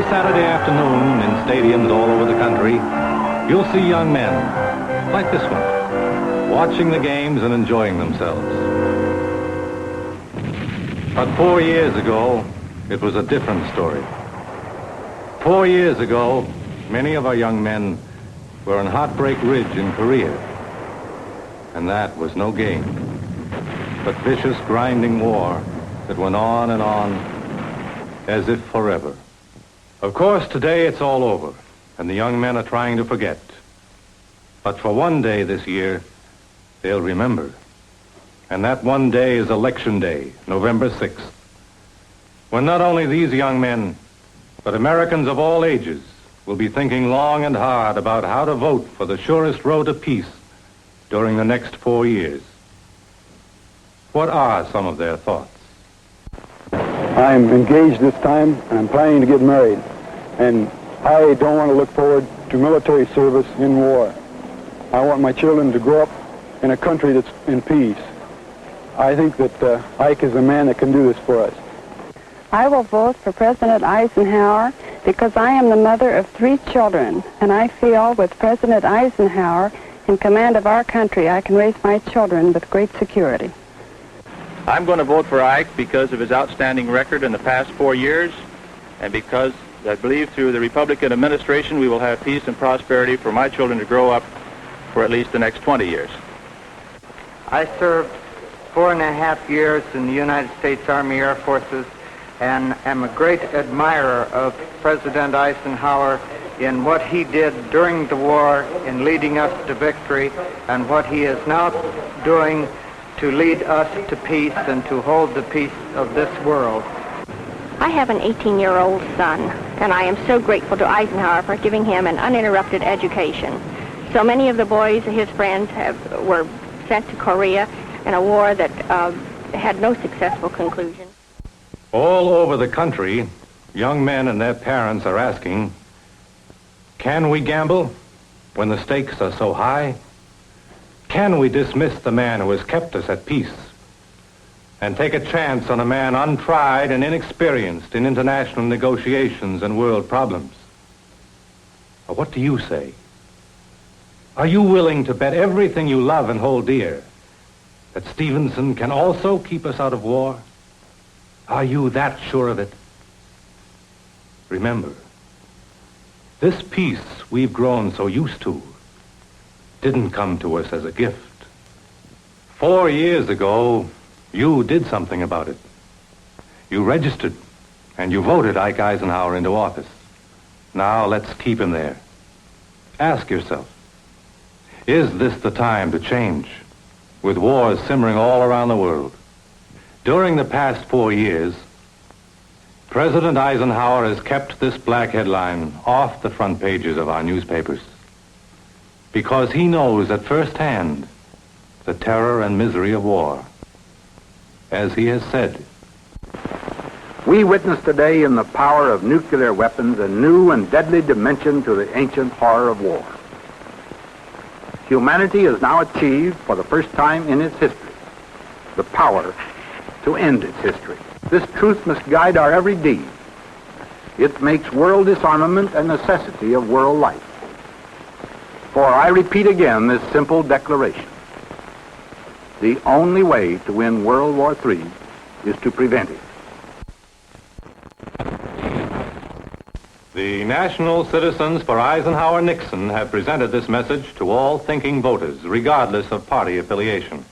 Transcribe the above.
Saturday afternoon in stadiums all over the country, you'll see young men, like this one, watching the games and enjoying themselves. But 4 years ago, it was a different story. 4 years ago, many of our young men were on Heartbreak Ridge in Korea. And that was no game, but vicious, grinding war that went on and on as if forever. Of course, today it's all over, and the young men are trying to forget. But for one day this year, they'll remember. And that one day is Election Day, November 6th, when not only these young men, but Americans of all ages will be thinking long and hard about how to vote for the surest road to peace during the next 4 years. What are some of their thoughts? I'm engaged this time, and I'm planning to get married. And I don't want to look forward to military service in war. I want my children to grow up in a country that's in peace. I think that Ike is the man that can do this for us. I will vote for President Eisenhower because I am the mother of 3 children, and I feel with President Eisenhower in command of our country, I can raise my children with great security. I'm going to vote for Ike because of his outstanding record in the past 4 years, and because I believe through the Republican administration we will have peace and prosperity for my children to grow up for at least the next 20 years. I served 4.5 years in the United States Army Air Forces and am a great admirer of President Eisenhower in what he did during the war in leading us to victory and what he is now doing to lead us to peace and to hold the peace of this world. I have an 18-year-old son, and I am so grateful to Eisenhower for giving him an uninterrupted education. So many of the boys, his friends, were sent to Korea in a war that had no successful conclusion. All over the country, young men and their parents are asking, can we gamble when the stakes are so high? Can we dismiss the man who has kept us at peace and take a chance on a man untried and inexperienced in international negotiations and world problems? Or what do you say? Are you willing to bet everything you love and hold dear that Stevenson can also keep us out of war? Are you that sure of it? Remember, this peace we've grown so used to didn't come to us as a gift. 4 years ago, you did something about it. You registered, and you voted Ike Eisenhower into office. Now let's keep him there. Ask yourself, is this the time to change, with wars simmering all around the world? During the past 4 years, President Eisenhower has kept this black headline off the front pages of our newspapers because he knows at first hand the terror and misery of war. As he has said, we witness today in the power of nuclear weapons a new and deadly dimension to the ancient horror of war. Humanity has now achieved, for the first time in its history, the power to end its history. This truth must guide our every deed. It makes world disarmament a necessity of world life. For I repeat again this simple declaration. The only way to win World War III is to prevent it. the National Citizens for Eisenhower and Nixon have presented this message to all thinking voters, regardless of party affiliation.